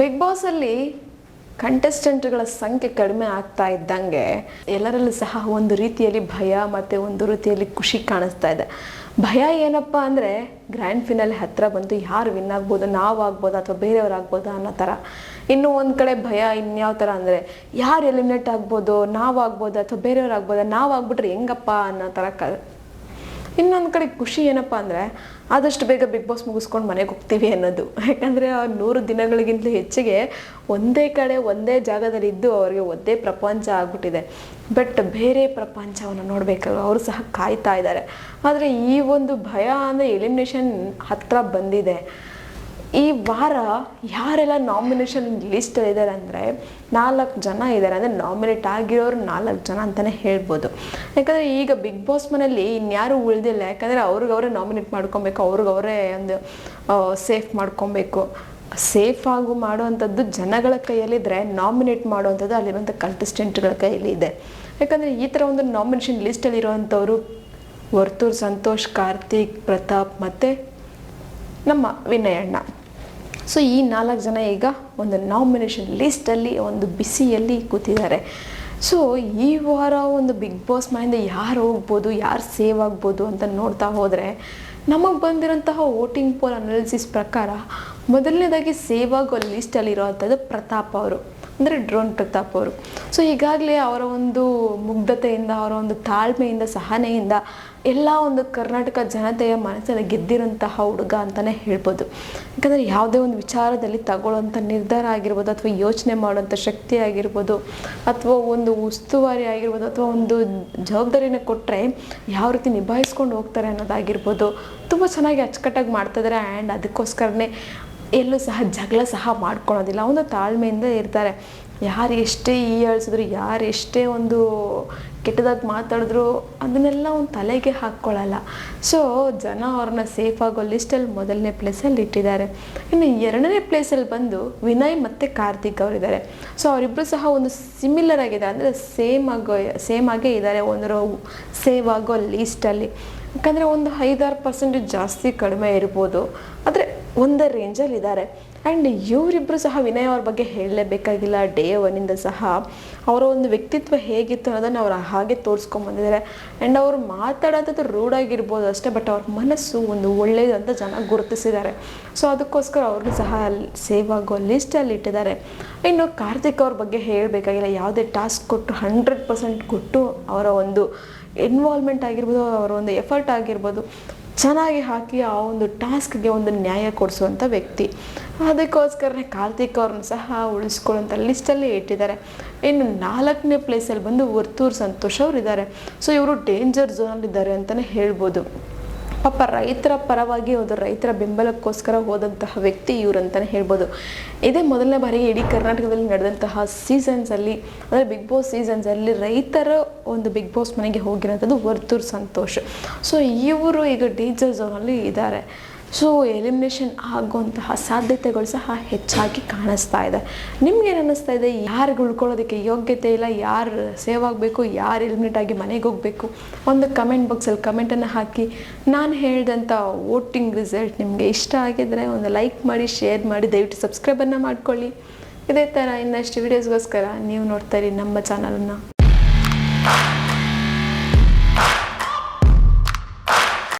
Big boss ಅಲ್ಲಿ ಕಂಟೆಸ್ಟೆಂಟ್ಗಳ ಸಂಖ್ಯೆ ಕಡಿಮೆ ಆಗ್ತಾ ಇದ್ದಂಗೆ ಎಲ್ಲರಲ್ಲೂ ಸಹ ಒಂದು ರೀತಿಯಲ್ಲಿ ಭಯ ಮತ್ತು ಒಂದು ರೀತಿಯಲ್ಲಿ ಖುಷಿ ಕಾಣಿಸ್ತಾ ಇದೆ. ಭಯ ಏನಪ್ಪ ಅಂದರೆ ಗ್ರ್ಯಾಂಡ್ ಫಿನಾಲೆ ಹತ್ತಿರ ಬಂತು, ಯಾರು ವಿನ್ ಆಗ್ಬೋದು, ನಾವು ಆಗ್ಬೋದು ಅಥವಾ ಬೇರೆಯವ್ರು ಆಗ್ಬೋದು ಅನ್ನೋ ಥರ. ಇನ್ನು ಒಂದು ಕಡೆ ಭಯ ಇನ್ಯಾವ ಥರ ಅಂದರೆ ಯಾರು ಎಲಿಮಿನೇಟ್ ಆಗ್ಬೋದು, ನಾವು ಆಗ್ಬೋದು ಅಥವಾ ಬೇರೆಯವ್ರು ಆಗ್ಬೋದು, ನಾವು ಆಗ್ಬಿಟ್ರೆ ಹೆಂಗಪ್ಪ ಅನ್ನೋ ಥರ. ಇನ್ನೊಂದು ಕಡೆ ಖುಷಿ ಏನಪ್ಪ ಅಂದರೆ ಆದಷ್ಟು ಬೇಗ ಬಿಗ್ ಬಾಸ್ ಮುಗಿಸ್ಕೊಂಡು ಮನೆಗೆ ಹೋಗ್ತೀವಿ ಅನ್ನೋದು. ಯಾಕಂದರೆ 100 ದಿನಗಳಿಗಿಂತ ಹೆಚ್ಚಿಗೆ ಒಂದೇ ಕಡೆ ಒಂದೇ ಜಾಗದಲ್ಲಿ ಇದ್ದು ಅವರಿಗೆ ಒಂದೇ ಪ್ರಪಂಚ ಆಗ್ಬಿಟ್ಟಿದೆ. ಬಟ್ ಬೇರೆ ಪ್ರಪಂಚವನ್ನು ನೋಡಬೇಕಲ್ವ, ಅವರು ಸಹ ಕಾಯ್ತಾ ಇದ್ದಾರೆ. ಆದರೆ ಈ ಒಂದು ಭಯ ಅಂದರೆ ಎಲಿಮಿನೇಷನ್ ಹತ್ತಿರ ಬಂದಿದೆ. ಈ ವಾರ ಯಾರೆಲ್ಲ ನಾಮಿನೇಷನ್ ಲಿಸ್ಟಲ್ಲಿದ್ದಾರೆ ಅಂದರೆ 4 ಜನ ಇದ್ದಾರೆ. ಅಂದರೆ ನಾಮಿನೇಟ್ ಆಗಿರೋರು 4 ಜನ ಅಂತಲೇ ಹೇಳ್ಬೋದು. ಯಾಕಂದರೆ ಈಗ ಬಿಗ್ ಬಾಸ್ ಮನೆಯಲ್ಲಿ ಇನ್ಯಾರು ಉಳಿದಿಲ್ಲ. ಯಾಕಂದರೆ ಅವ್ರಿಗವರೇ ನಾಮಿನೇಟ್ ಮಾಡ್ಕೊಬೇಕು, ಅವ್ರಿಗವರೇ ಒಂದು ಸೇಫ್ ಮಾಡ್ಕೊಬೇಕು. ಸೇಫ್ ಆಗು ಮಾಡುವಂಥದ್ದು ಜನಗಳ ಕೈಯಲ್ಲಿದ್ದರೆ ನಾಮಿನೇಟ್ ಮಾಡುವಂಥದ್ದು ಅಲ್ಲಿರುವಂಥ ಕಂಟೆಸ್ಟೆಂಟ್ಗಳ ಕೈಯಲ್ಲಿ ಇದೆ. ಯಾಕಂದರೆ ಈ ಥರ ಒಂದು ನಾಮಿನೇಷನ್ ಲಿಸ್ಟಲ್ಲಿರುವಂಥವ್ರು ವರ್ತೂರ್ ಸಂತೋಷ್, ಕಾರ್ತಿಕ್, ಪ್ರತಾಪ್ ಮತ್ತು ನಮ್ಮ ವಿನಯ್ ಅಣ್ಣ. ಸೊ ಈ 4 ಜನ ಈಗ ಒಂದು ನಾಮಿನೇಷನ್ ಲಿಸ್ಟಲ್ಲಿ ಒಂದು ಬಿಸಿಯಲ್ಲಿ ಕೂತಿದ್ದಾರೆ. ಸೊ ಈ ವಾರ ಒಂದು ಬಿಗ್ ಬಾಸ್ ಮನೆಯಿಂದ ಯಾರು ಹೋಗ್ಬೋದು, ಯಾರು ಸೇವ್ ಆಗ್ಬೋದು ಅಂತ ನೋಡ್ತಾ ಹೋದರೆ ನಮಗೆ ಬಂದಿರೋಂತಹ ವೋಟಿಂಗ್ ಪೋಲ್ ಅನಾಲಿಸಿಸ್ ಪ್ರಕಾರ ಮೊದಲನೇದಾಗಿ ಸೇವ್ ಆಗೋ ಲಿಸ್ಟಲ್ಲಿರೋವಂಥದ್ದು ಪ್ರತಾಪ್ ಅವರು, ಅಂದರೆ ಡ್ರೋನ್ ಪ್ರತಾಪ್ ಅವರು. ಸೊ ಈಗಾಗಲೇ ಅವರ ಒಂದು ಮುಗ್ಧತೆಯಿಂದ, ಅವರ ಒಂದು ತಾಳ್ಮೆಯಿಂದ, ಸಹನೆಯಿಂದ ಎಲ್ಲ ಒಂದು ಕರ್ನಾಟಕ ಜನತೆಯ ಮನಸ್ಸನ್ನು ಗೆದ್ದಿರೋಂತಹ ಹುಡುಗ ಅಂತಲೇ ಹೇಳ್ಬೋದು. ಯಾಕಂದರೆ ಯಾವುದೇ ಒಂದು ವಿಚಾರದಲ್ಲಿ ತಗೊಳ್ಳೋಂಥ ನಿರ್ಧಾರ ಆಗಿರ್ಬೋದು, ಅಥವಾ ಯೋಚನೆ ಮಾಡೋಂಥ ಶಕ್ತಿ ಆಗಿರ್ಬೋದು, ಅಥವಾ ಒಂದು ಉಸ್ತುವಾರಿ ಆಗಿರ್ಬೋದು, ಅಥವಾ ಒಂದು ಜವಾಬ್ದಾರಿನ ಕೊಟ್ಟರೆ ಯಾವ ರೀತಿ ನಿಭಾಯಿಸ್ಕೊಂಡು ಹೋಗ್ತಾರೆ ಅನ್ನೋದಾಗಿರ್ಬೋದು, ತುಂಬ ಚೆನ್ನಾಗಿ ಅಚ್ಚುಕಟ್ಟಾಗಿ ಮಾಡ್ತಾಯಿದ್ದಾರೆ. ಆ್ಯಂಡ್ ಅದಕ್ಕೋಸ್ಕರನೇ ಎಲ್ಲೂ ಸಹ ಜಗಳ ಸಹ ಮಾಡ್ಕೊಳೋದಿಲ್ಲ, ಒಂದು ತಾಳ್ಮೆಯಿಂದ ಇರ್ತಾರೆ. ಯಾರು ಎಷ್ಟೇ ಹೀಯಾಳಿಸಿದ್ರು, ಯಾರು ಎಷ್ಟೇ ಒಂದು ಕೆಟ್ಟದಾಗಿ ಮಾತಾಡಿದ್ರು ಅದನ್ನೆಲ್ಲ ಒಂದು ತಲೆಗೆ ಹಾಕ್ಕೊಳ್ಳಲ್ಲ. ಸೊ ಜನ ಅವ್ರನ್ನ ಸೇಫ್ ಆಗೋ ಲಿಸ್ಟಲ್ಲಿ ಮೊದಲನೇ ಪ್ಲೇಸಲ್ಲಿ ಇಟ್ಟಿದ್ದಾರೆ. ಇನ್ನು 2ನೇ ಪ್ಲೇಸಲ್ಲಿ ಬಂದು ವಿನಯ್ ಮತ್ತು ಕಾರ್ತಿಕ್ ಅವರಿದ್ದಾರೆ. ಸೊ ಅವರಿಬ್ಬರು ಸಹ ಒಂದು ಸಿಮಿಲರ್ ಆಗಿದೆ, ಅಂದರೆ ಸೇಮ್ ಆಗೇ ಇದ್ದಾರೆ ಒಂದು ಸೇವ್ ಆಗೋ ಲೀಸ್ಟಲ್ಲಿ. ಯಾಕಂದರೆ ಒಂದು 5-6% ಜಾಸ್ತಿ ಕಡಿಮೆ ಇರ್ಬೋದು, ಆದರೆ ಒಂದೇ ರೇಂಜಲ್ಲಿ ಇದ್ದಾರೆ. ಆ್ಯಂಡ್ ಇವರಿಬ್ಬರು ಸಹ ವಿನಯ್ ಅವ್ರ ಬಗ್ಗೆ ಹೇಳಲೇಬೇಕಾಗಿಲ್ಲ. ಡೇ 1ಇಂದ ಸಹ ಅವರ ಒಂದು ವ್ಯಕ್ತಿತ್ವ ಹೇಗಿತ್ತು ಅನ್ನೋದನ್ನು ಅವ್ರು ಹಾಗೆ ತೋರಿಸ್ಕೊಂಬಂದಿದ್ದಾರೆ. ಆ್ಯಂಡ್ ಅವರು ಮಾತಾಡೋಂಥದ್ದು ರೂಢಾಗಿರ್ಬೋದು ಅಷ್ಟೇ, ಬಟ್ ಅವ್ರ ಮನಸ್ಸು ಒಂದು ಒಳ್ಳೆಯದು ಅಂತ ಜನ ಗುರುತಿಸಿದ್ದಾರೆ. ಸೊ ಅದಕ್ಕೋಸ್ಕರ ಅವ್ರನ್ನೂ ಸಹ ಸೇವ್ ಆಗೋ ಲಿಸ್ಟಲ್ಲಿ ಇಟ್ಟಿದ್ದಾರೆ. ಇನ್ನು ಕಾರ್ತಿಕ್ ಅವ್ರ ಬಗ್ಗೆ ಹೇಳಬೇಕಾಗಿಲ್ಲ. ಯಾವುದೇ ಟಾಸ್ಕ್ ಕೊಟ್ಟು 100% ಕೊಟ್ಟು ಅವರ ಒಂದು ಇನ್ವಾಲ್ವ್ಮೆಂಟ್ ಆಗಿರ್ಬೋದು, ಅವರ ಒಂದು ಎಫರ್ಟ್ ಆಗಿರ್ಬೋದು ಚೆನ್ನಾಗಿ ಹಾಕಿ ಆ ಒಂದು ಟಾಸ್ಕ್ಗೆ ಒಂದು ನ್ಯಾಯ ಕೊಡಿಸುವಂಥ ವ್ಯಕ್ತಿ. ಅದಕ್ಕೋಸ್ಕರನೇ ಕಾರ್ತಿಕ್ ಅವ್ರನ್ನ ಸಹ ಉಳಿಸ್ಕೊಳ್ಳೋಂಥ ಲಿಸ್ಟಲ್ಲಿ ಇಟ್ಟಿದ್ದಾರೆ. ಇನ್ನು 4ನೇ ಪ್ಲೇಸಲ್ಲಿ ಬಂದು ವರ್ತೂರ್ ಸಂತೋಷ್ ಅವರು ಇದ್ದಾರೆ. ಸೊ ಇವರು ಡೇಂಜರ್ ಝೋನಲ್ಲಿದ್ದಾರೆ ಅಂತಲೇ ಹೇಳ್ಬೋದು. ಪಾಪ ರೈತರ ಪರವಾಗಿ ಒಂದು ರೈತರ ಬೆಂಬಲಕ್ಕೋಸ್ಕರ ಹೋದಂತಹ ವ್ಯಕ್ತಿ ಇವರು ಅಂತಲೇ ಹೇಳ್ಬೋದು. ಇದೇ ಮೊದಲನೇ ಬಾರಿಗೆ ಇಡೀ ಕರ್ನಾಟಕದಲ್ಲಿ ನಡೆದಂತಹ ಸೀಸನ್ಸಲ್ಲಿ, ಅಂದರೆ ಬಿಗ್ ಬಾಸ್ ಸೀಸನ್ಸಲ್ಲಿ ರೈತರ ಒಂದು ಬಿಗ್ ಬಾಸ್ ಮನೆಗೆ ಹೋಗಿರೋಂಥದ್ದು ವರ್ತೂರ್ ಸಂತೋಷ್. ಸೊ ಇವರು ಈಗ ಡೇಂಜರ್ ಝೋನಲ್ಲಿ ಇದ್ದಾರೆ. ಸೊ ಎಲಿಮಿನೇಷನ್ ಆಗುವಂತಹ ಸಾಧ್ಯತೆಗಳು ಸಹ ಹೆಚ್ಚಾಗಿ ಕಾಣಿಸ್ತಾ ಇದೆ. ನಿಮ್ಗೇನು ಅನ್ನಿಸ್ತಾ ಇದೆ? ಯಾರಿಗೆ ಉಳ್ಕೊಳ್ಳೋದಕ್ಕೆ ಯೋಗ್ಯತೆ ಇಲ್ಲ, ಯಾರು ಸೇವ್ ಆಗಬೇಕು, ಯಾರು ಎಲಿಮಿನೇಟ್ ಆಗಿ ಮನೆಗೆ ಹೋಗಬೇಕು? ಒಂದು ಕಮೆಂಟ್ ಬಾಕ್ಸಲ್ಲಿ ಕಮೆಂಟನ್ನು ಹಾಕಿ. ನಾನು ಹೇಳಿದಂಥ ವೋಟಿಂಗ್ ರಿಸಲ್ಟ್ ನಿಮಗೆ ಇಷ್ಟ ಆಗಿದ್ದರೆ ಒಂದು ಲೈಕ್ ಮಾಡಿ, ಶೇರ್ ಮಾಡಿ, ದಯವಿಟ್ಟು ಸಬ್ಸ್ಕ್ರೈಬನ್ನು ಮಾಡ್ಕೊಳ್ಳಿ. ಇದೇ ಥರ ಇನ್ನಷ್ಟು ವೀಡಿಯೋಸ್ಗೋಸ್ಕರ ನೀವು ನೋಡ್ತಾ ಇರಿ ನಮ್ಮ ಚಾನಲನ್ನು.